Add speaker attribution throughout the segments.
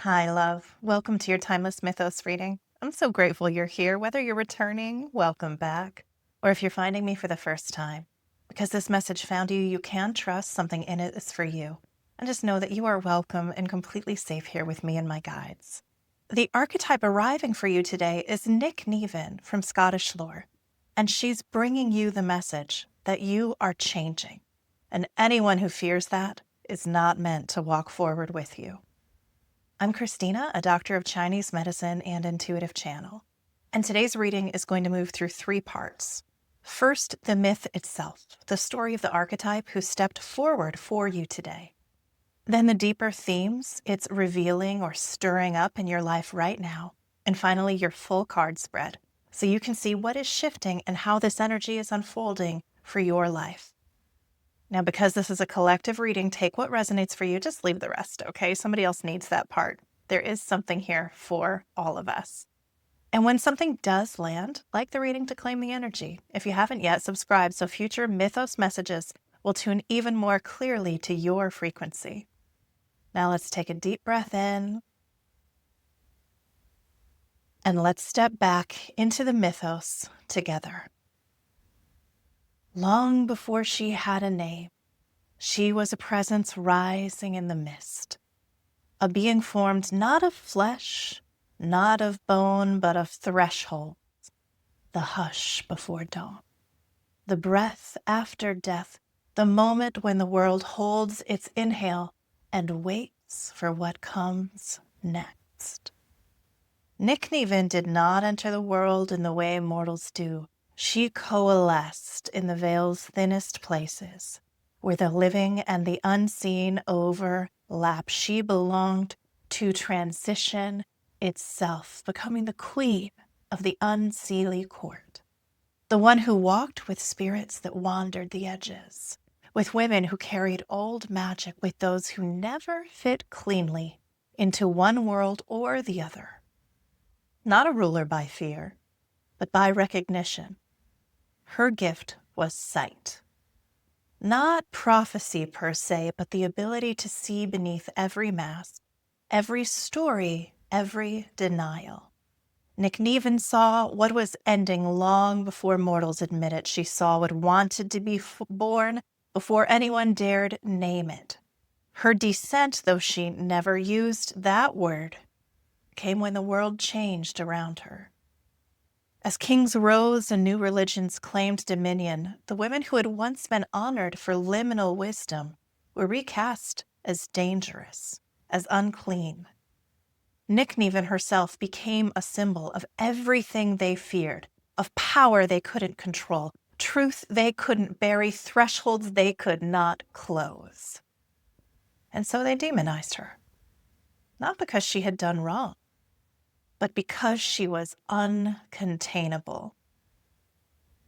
Speaker 1: Hi, love. Welcome to your Timeless Mythos reading. I'm so grateful you're here, whether you're returning, welcome back, or if you're finding me for the first time. Because this message found you, you can trust something in it is for you. And just know that you are welcome and completely safe here with me and my guides. The archetype arriving for you today is Nicnevin from Scottish lore, and she's bringing you the message that you are changing. And anyone who fears that is not meant to walk forward with you. I'm Christina, a doctor of Chinese medicine and intuitive channel, and today's reading is going to move through three parts. First, the myth itself, the story of the archetype who stepped forward for you today. Then the deeper themes it's revealing or stirring up in your life right now. And finally, your full card spread, so you can see what is shifting and how this energy is unfolding for your life. Now, because this is a collective reading, take what resonates for you, just leave the rest, okay? Somebody else needs that part. There is something here for all of us. And when something does land, like the reading to claim the energy. If you haven't yet, subscribe so future Mythos messages will tune even more clearly to your frequency. Now let's take a deep breath in. And let's step back into the mythos together. Long before she had a name, she was a presence rising in the mist, a being formed not of flesh, not of bone, but of thresholds, the hush before dawn, the breath after death, the moment when the world holds its inhale and waits for what comes next. Nicnevin did not enter the world in the way mortals do. She coalesced in the veil's thinnest places, where the living and the unseen overlap. She belonged to transition itself, becoming the queen of the unseelie court, the one who walked with spirits that wandered the edges, with women who carried old magic, with those who never fit cleanly into one world or the other. Not a ruler by fear, but by recognition. Her gift was sight. Not prophecy per se, but the ability to see beneath every mask, every story, every denial. Nicnevin saw what was ending long before mortals admitted. She saw what wanted to be born before anyone dared name it. Her descent, though she never used that word, came when the world changed around her. As kings rose and new religions claimed dominion, the women who had once been honored for liminal wisdom were recast as dangerous, as unclean. Nicnevin herself became a symbol of everything they feared, of power they couldn't control, truth they couldn't bury, thresholds they could not close. And so they demonized her, not because she had done wrong, but because she was uncontainable.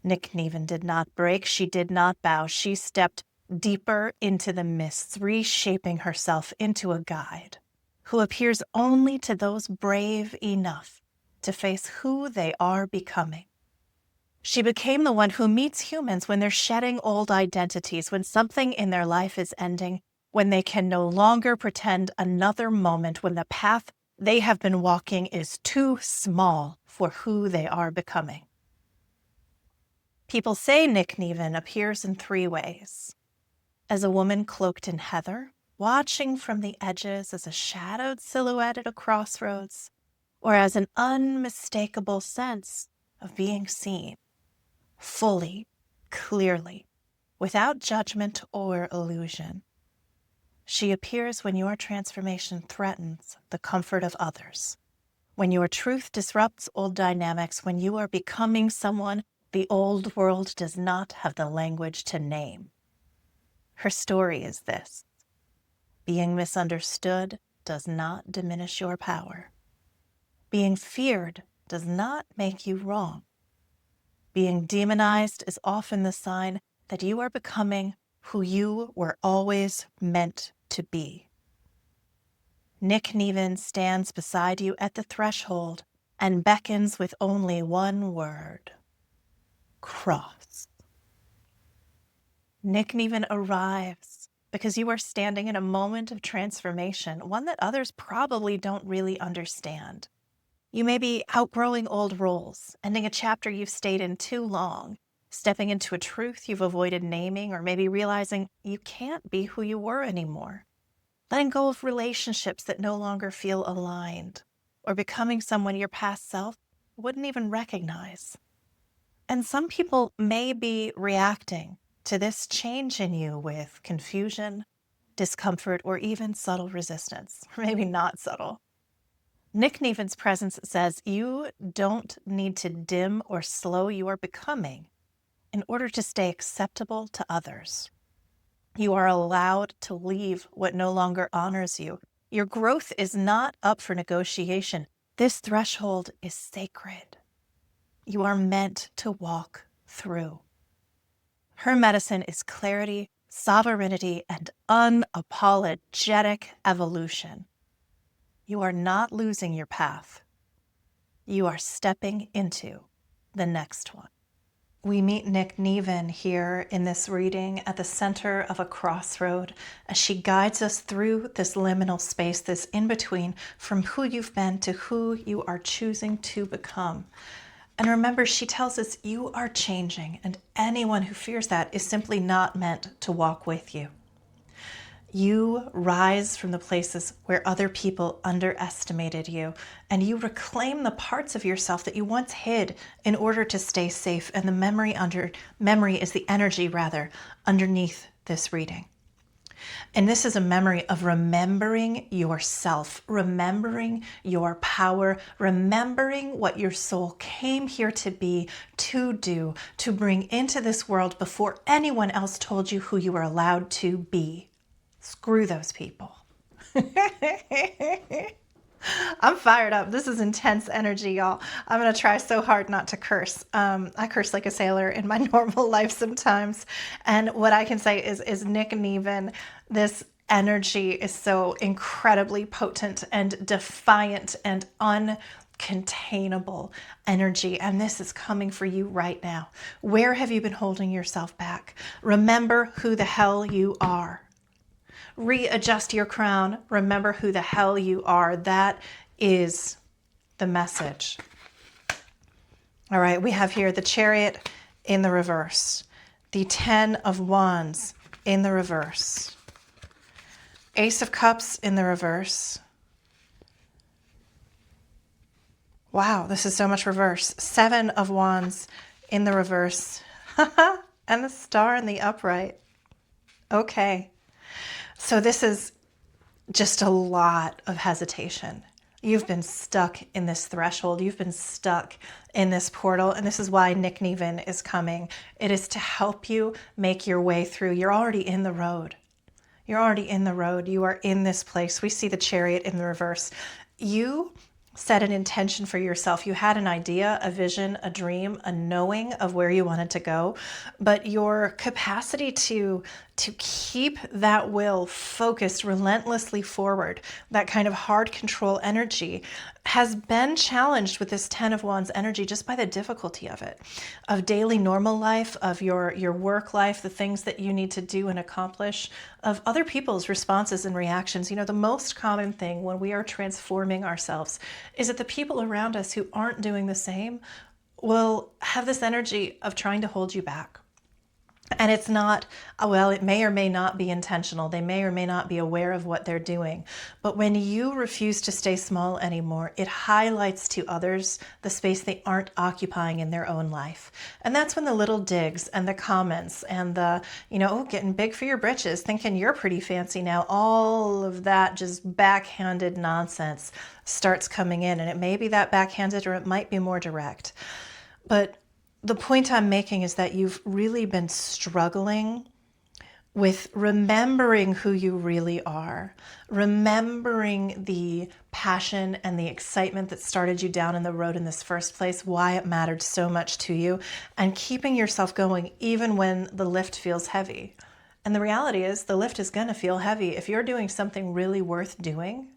Speaker 1: Nicnevin did not break, she did not bow. She stepped deeper into the mists, reshaping herself into a guide who appears only to those brave enough to face who they are becoming. She became the one who meets humans when they're shedding old identities, when something in their life is ending, when they can no longer pretend another moment, when the path they have been walking is too small for who they are becoming. People say Nicnevin appears in three ways: as a woman cloaked in heather, watching from the edges as a shadowed silhouette at a crossroads, or as an unmistakable sense of being seen, fully, clearly, without judgment or illusion. She appears when your transformation threatens the comfort of others, when your truth disrupts old dynamics, when you are becoming someone the old world does not have the language to name. Her story is this: being misunderstood does not diminish your power. Being feared does not make you wrong. Being demonized is often the sign that you are becoming who you were always meant to be. Nicnevin stands beside you at the threshold and beckons with only one word: cross. Nicnevin arrives because you are standing in a moment of transformation, one that others probably don't really understand. You may be outgrowing old roles, ending a chapter you've stayed in too long, stepping into a truth you've avoided naming, or maybe realizing you can't be who you were anymore. Letting go of relationships that no longer feel aligned, or becoming someone your past self wouldn't even recognize. And some people may be reacting to this change in you with confusion, discomfort, or even subtle resistance, or maybe not subtle. Nicnevin's presence says you don't need to dim or slow your becoming in order to stay acceptable to others. You are allowed to leave what no longer honors you. Your growth is not up for negotiation. This threshold is sacred. You are meant to walk through. Her medicine is clarity, sovereignty, and unapologetic evolution. You are not losing your path. You are stepping into the next one. We meet Nicnevin here in this reading at the center of a crossroad as she guides us through this liminal space, this in-between from who you've been to who you are choosing to become. And remember, she tells us you are changing, and anyone who fears that is simply not meant to walk with you. You rise from the places where other people underestimated you, and you reclaim the parts of yourself that you once hid in order to stay safe. And the memory is the energy underneath this reading. And this is a memory of remembering yourself, remembering your power, remembering what your soul came here to be, to do, to bring into this world before anyone else told you who you were allowed to be. Screw those people. I'm fired up. This is intense energy, y'all. I'm going to try so hard not to curse. I curse like a sailor in my normal life sometimes. And what I can say is Nicnevin, this energy is so incredibly potent and defiant and uncontainable energy. And this is coming for you right now. Where have you been holding yourself back? Remember who the hell you are. Readjust your crown. Remember who the hell you are. That is the message. All right, we have here the Chariot in the reverse, the 10 of Wands in the reverse, Ace of Cups in the reverse. Wow, this is so much reverse. 7 of Wands in the reverse, and the Star in the upright. Okay. So this is just a lot of hesitation. You've been stuck in this threshold. You've been stuck in this portal. And this is why Nicnevin is coming. It is to help you make your way through. You're already in the road. You're already in the road. You are in this place. We see the Chariot in the reverse. You set an intention for yourself. You had an idea, a vision, a dream, a knowing of where you wanted to go, but your capacity to keep that will focused relentlessly forward, that kind of hard control energy, has been challenged with this 10 of Wands energy just by the difficulty of it, of daily normal life, of your work life, the things that you need to do and accomplish, of other people's responses and reactions. You know, the most common thing when we are transforming ourselves is that the people around us who aren't doing the same will have this energy of trying to hold you back. And it's not, well, it may or may not be intentional. They may or may not be aware of what they're doing. But when you refuse to stay small anymore, it highlights to others the space they aren't occupying in their own life. And that's when the little digs and the comments and the, oh, getting big for your britches, thinking you're pretty fancy now, all of that just backhanded nonsense starts coming in. And it may be that backhanded or it might be more direct. But the point I'm making is that you've really been struggling with remembering who you really are, remembering the passion and the excitement that started you down in the road in this first place, why it mattered so much to you, and keeping yourself going even when the lift feels heavy. And the reality is the lift is going to feel heavy. If you're doing something really worth doing,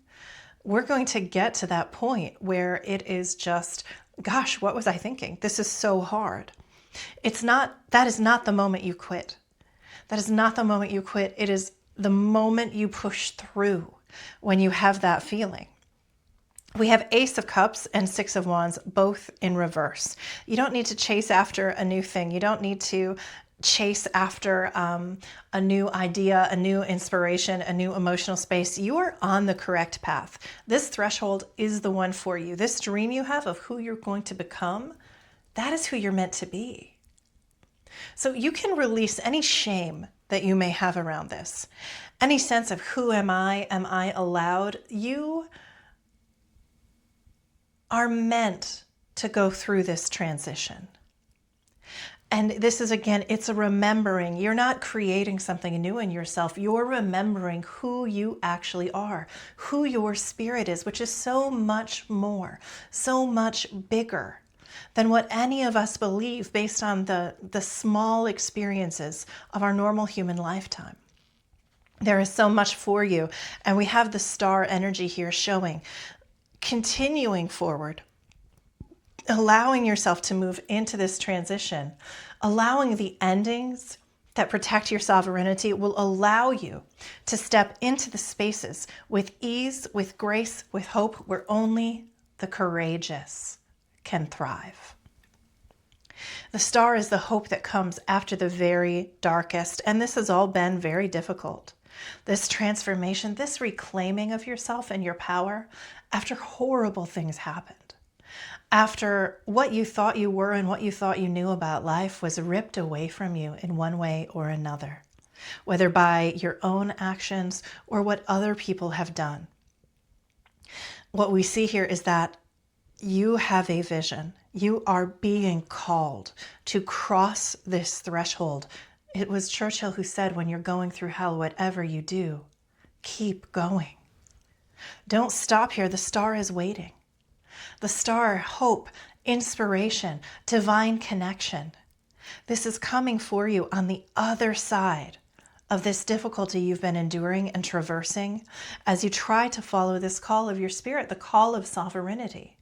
Speaker 1: we're going to get to that point where it is just, gosh, what was I thinking? This is so hard. That is not the moment you quit. That is not the moment you quit. It is the moment you push through when you have that feeling. We have Ace of Cups and Six of Wands, both in reverse. You don't need to chase after a new thing. You don't need to chase after a new idea, a new inspiration, a new emotional space. You are on the correct path. This threshold is the one for you. This dream you have of who you're going to become, that is who you're meant to be. So you can release any shame that you may have around this, any sense of who am I allowed? You are meant to go through this transition. And this is, again, it's a remembering. You're not creating something new in yourself. You're remembering who you actually are, who your spirit is, which is so much more, so much bigger than what any of us believe based on the small experiences of our normal human lifetime. There is so much for you. And we have the star energy here showing, continuing forward, allowing yourself to move into this transition, allowing the endings that protect your sovereignty will allow you to step into the spaces with ease, with grace, with hope, where only the courageous can thrive. The star is the hope that comes after the very darkest, and this has all been very difficult. This transformation, this reclaiming of yourself and your power after horrible things happened. After what you thought you were and what you thought you knew about life was ripped away from you in one way or another, whether by your own actions or what other people have done. What we see here is that you have a vision. You are being called to cross this threshold. It was Churchill who said, when you're going through hell, whatever you do, keep going. Don't stop here. The star is waiting. The star, hope, inspiration, divine connection. This is coming for you on the other side of this difficulty you've been enduring and traversing as you try to follow this call of your spirit, the call of sovereignty,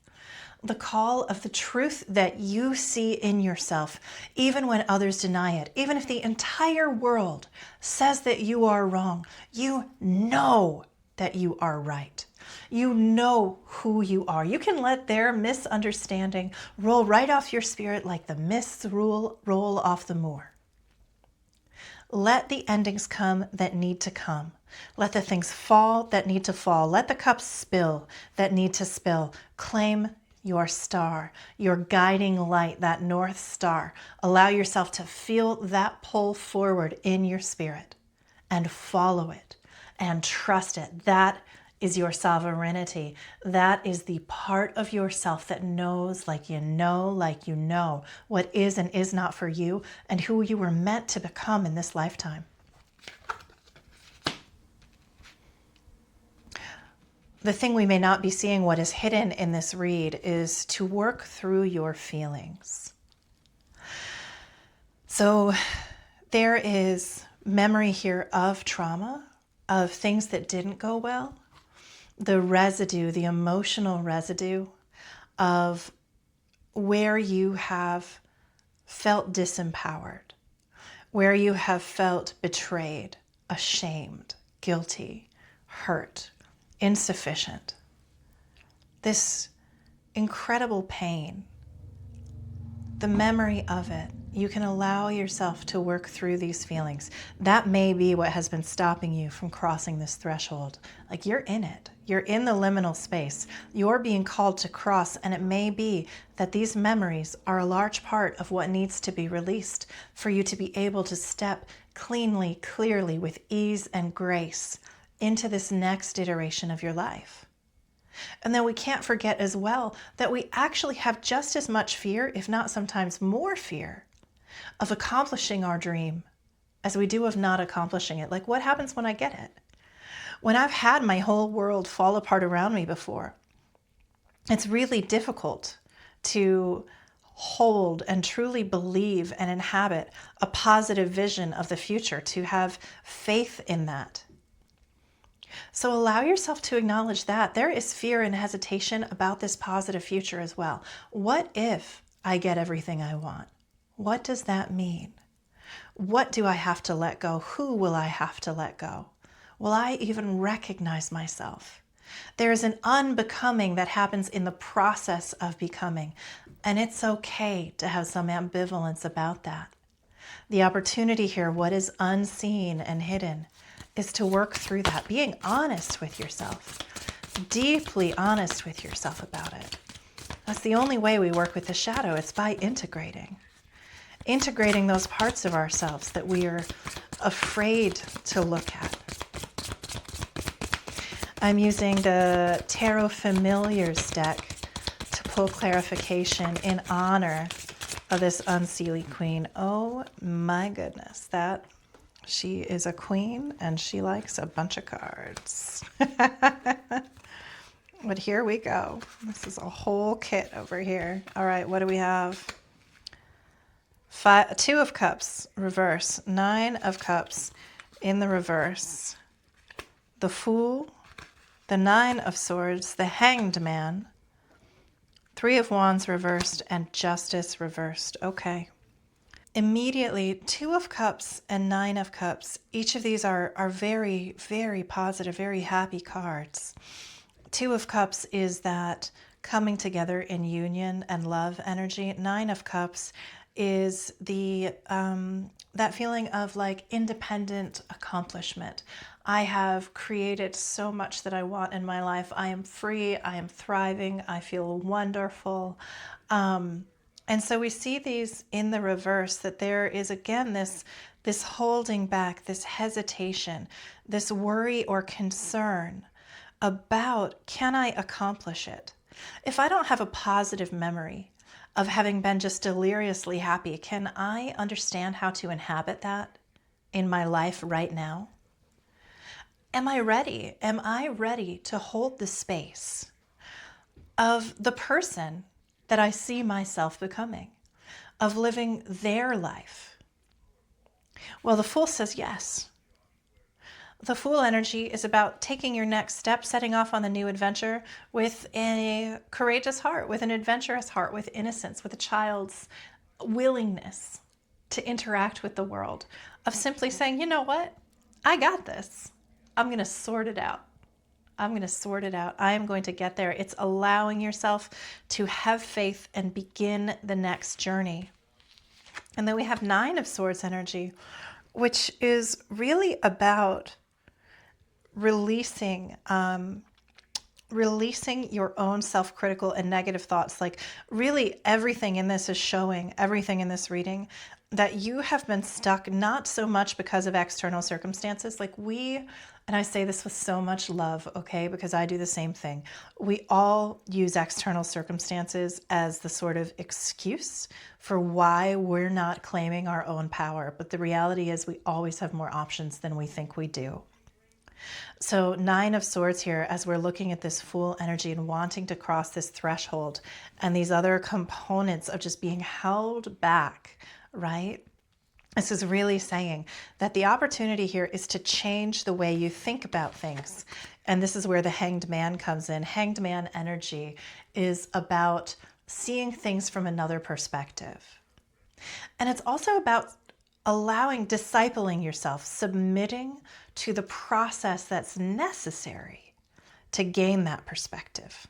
Speaker 1: the call of the truth that you see in yourself, even when others deny it. Even if the entire world says that you are wrong, you know that you are right. You know who you are. You can let their misunderstanding roll right off your spirit like the mists roll off the moor. Let the endings come that need to come. Let the things fall that need to fall. Let the cups spill that need to spill. Claim your star, your guiding light, that North Star. Allow yourself to feel that pull forward in your spirit and follow it and trust it. That is your sovereignty. That is the part of yourself that knows like you know what is and is not for you and who you were meant to become in this lifetime. The thing we may not be seeing, what is hidden in this read, is to work through your feelings. So there is memory here of trauma, of things that didn't go well, the residue, the emotional residue of where you have felt disempowered, where you have felt betrayed, ashamed, guilty, hurt, insufficient. This incredible pain, the memory of it, you can allow yourself to work through these feelings. That may be what has been stopping you from crossing this threshold. Like, you're in it. You're in the liminal space. You're being called to cross, and it may be that these memories are a large part of what needs to be released for you to be able to step cleanly, clearly, with ease and grace into this next iteration of your life. And then we can't forget as well that we actually have just as much fear, if not sometimes more fear, of accomplishing our dream as we do of not accomplishing it. Like, what happens when I get it? When I've had my whole world fall apart around me before, it's really difficult to hold and truly believe and inhabit a positive vision of the future, to have faith in that. So allow yourself to acknowledge that there is fear and hesitation about this positive future as well. What if I get everything I want? What does that mean? What do I have to let go? Who will I have to let go? Will I even recognize myself? There is an unbecoming that happens in the process of becoming, and it's okay to have some ambivalence about that. The opportunity here, what is unseen and hidden, is to work through that, being honest with yourself, deeply honest with yourself about it. That's the only way we work with the shadow. It's by integrating those parts of ourselves that we are afraid to look at. I'm using the Tarot Familiars deck to pull clarification in honor of this unseelie queen. Oh my goodness, she is a queen and she likes a bunch of cards. But here we go. This is a whole kit over here. All right, what do we have? Two of Cups, reverse. 9 of Cups in the reverse. The Fool, the 9 of Swords, the Hanged Man, 3 of Wands reversed, and Justice reversed. Okay. Immediately, 2 of Cups and 9 of Cups. Each of these are very, very positive, very happy cards. 2 of Cups is that coming together in union and love energy. 9 of Cups is the that feeling of like independent accomplishment. I have created so much that I want in my life. I am free. I am thriving. I feel wonderful. And so we see these in the reverse, that there is again this holding back, this hesitation, this worry or concern about, can I accomplish it? If I don't have a positive memory of having been just deliriously happy, can I understand how to inhabit that in my life right now? Am I ready? Am I ready to hold the space of the person that I see myself becoming, of living their life? Well, the Fool says yes. The Fool energy is about taking your next step, setting off on the new adventure with a courageous heart, with an adventurous heart, with innocence, with a child's willingness to interact with the world, of simply saying, you know what? I got this. I'm going to sort it out. I'm going to sort it out. I am going to get there. It's allowing yourself to have faith and begin the next journey. And then we have 9 of Swords energy, which is really about releasing your own self-critical and negative thoughts. Like really everything in this is showing, everything in this reading, that you have been stuck not so much because of external circumstances. Like and I say this with so much love, okay, because I do the same thing. We all use external circumstances as the sort of excuse for why we're not claiming our own power. But the reality is we always have more options than we think we do. So 9 of Swords here, as we're looking at this Fool energy and wanting to cross this threshold and these other components of just being held back, right? This is really saying that the opportunity here is to change the way you think about things. And this is where the Hanged Man comes in. Hanged Man energy is about seeing things from another perspective. And it's also about discipling yourself, submitting to the process that's necessary to gain that perspective.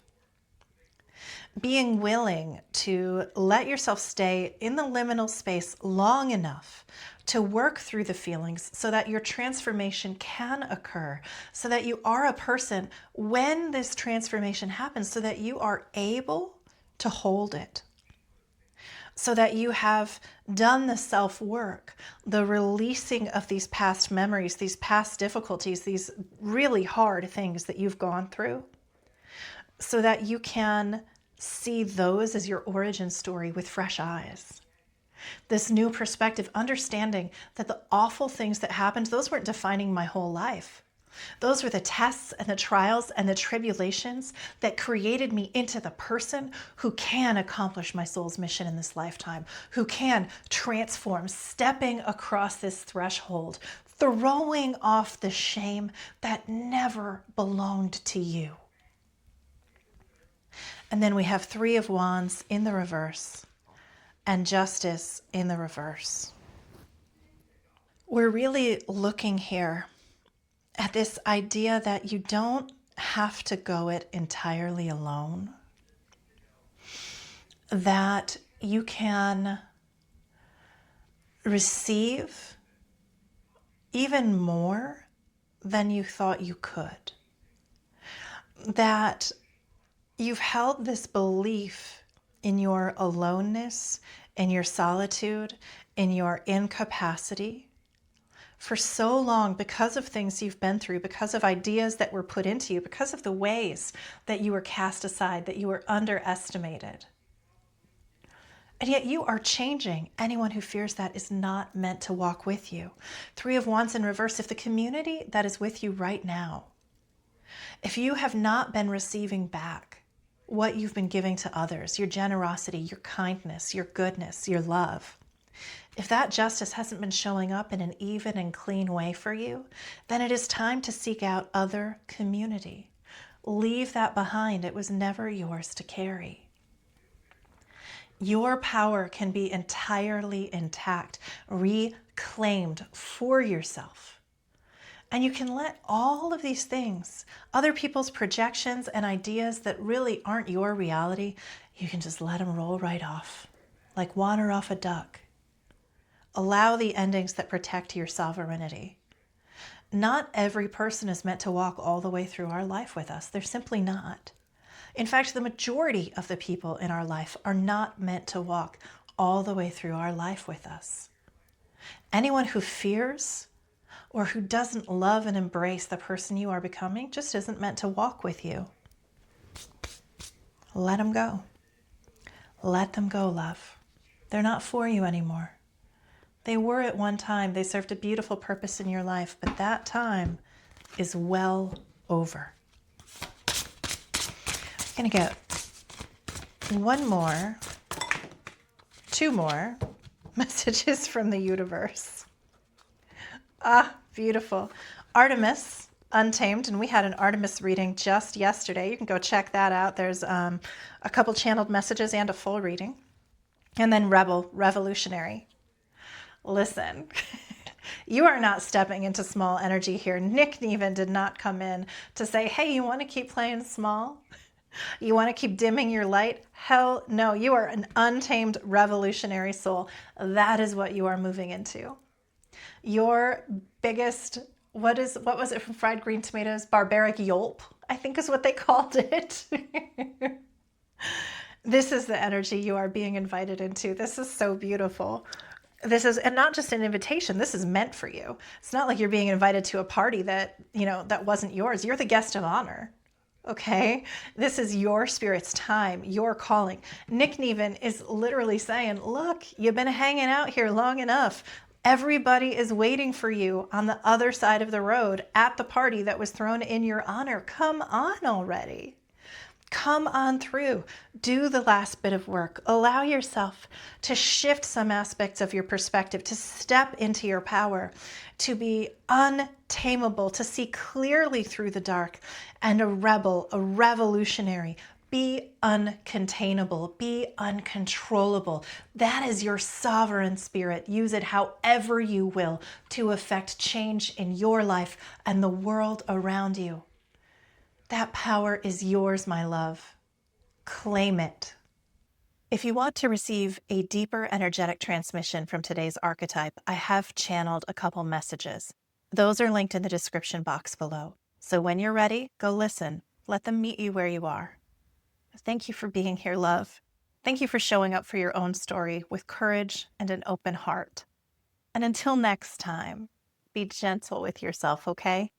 Speaker 1: Being willing to let yourself stay in the liminal space long enough to work through the feelings so that your transformation can occur, so that you are a person when this transformation happens, so that you are able to hold it, so that you have done the self-work, the releasing of these past memories, these past difficulties, these really hard things that you've gone through, so that you can see those as your origin story with fresh eyes. This new perspective, understanding that the awful things that happened, those weren't defining my whole life. Those were the tests and the trials and the tribulations that created me into the person who can accomplish my soul's mission in this lifetime, who can transform, stepping across this threshold, throwing off the shame that never belonged to you. And then we have 3 of Wands in the reverse and Justice in the reverse. We're really looking here at this idea that you don't have to go it entirely alone, that you can receive even more than you thought you could, that you've held this belief in your aloneness, in your solitude, in your incapacity for so long because of things you've been through, because of ideas that were put into you, because of the ways that you were cast aside, that you were underestimated. And yet you are changing. Anyone who fears that is not meant to walk with you. Three of Wands in reverse. If the community that is with you right now, if you have not been receiving back what you've been giving to others, your generosity, your kindness, your goodness, your love, if that justice hasn't been showing up in an even and clean way for you, then it is time to seek out other community. Leave that behind. It was never yours to carry. Your power can be entirely intact, reclaimed for yourself. And you can let all of these things, other people's projections and ideas that really aren't your reality, you can just let them roll right off, like water off a duck. Allow the endings that protect your sovereignty. Not every person is meant to walk all the way through our life with us. They're simply not. In fact, the majority of the people in our life are not meant to walk all the way through our life with us. Anyone who fears or who doesn't love and embrace the person you are becoming just isn't meant to walk with you. Let them go. Let them go, love. They're not for you anymore. They were at one time. They served a beautiful purpose in your life, but that time is well over. I'm going to get two more messages from the universe. Ah, beautiful. Artemis, Untamed, and we had an Artemis reading just yesterday. You can go check that out. There's a couple channeled messages and a full reading. And then Rebel, Revolutionary. Listen, you are not stepping into small energy here. Nicnevin did not come in to say, hey, you want to keep playing small? You want to keep dimming your light? Hell no, you are an untamed revolutionary soul. That is what you are moving into. Your biggest, what was it from Fried Green Tomatoes? Barbaric yelp, I think is what they called it. This is the energy you are being invited into. This is so beautiful. This is, and not just an invitation, this is meant for you. It's not like you're being invited to a party that, that wasn't yours. You're the guest of honor. Okay, this is your spirit's time, your calling. Nicnevin is literally saying, look, you've been hanging out here long enough. Everybody is waiting for you on the other side of the road at the party that was thrown in your honor. Come on already. Come on through. Do the last bit of work. Allow yourself to shift some aspects of your perspective, to step into your power, to be untamable, to see clearly through the dark, and a rebel, a revolutionary. Be uncontainable, be uncontrollable. That is your sovereign spirit. Use it however you will to effect change in your life and the world around you. That power is yours, my love. Claim it. If you want to receive a deeper energetic transmission from today's archetype, I have channeled a couple messages. Those are linked in the description box below. So when you're ready, go listen. Let them meet you where you are. Thank you for being here, love. Thank you for showing up for your own story with courage and an open heart. And until next time, be gentle with yourself, okay?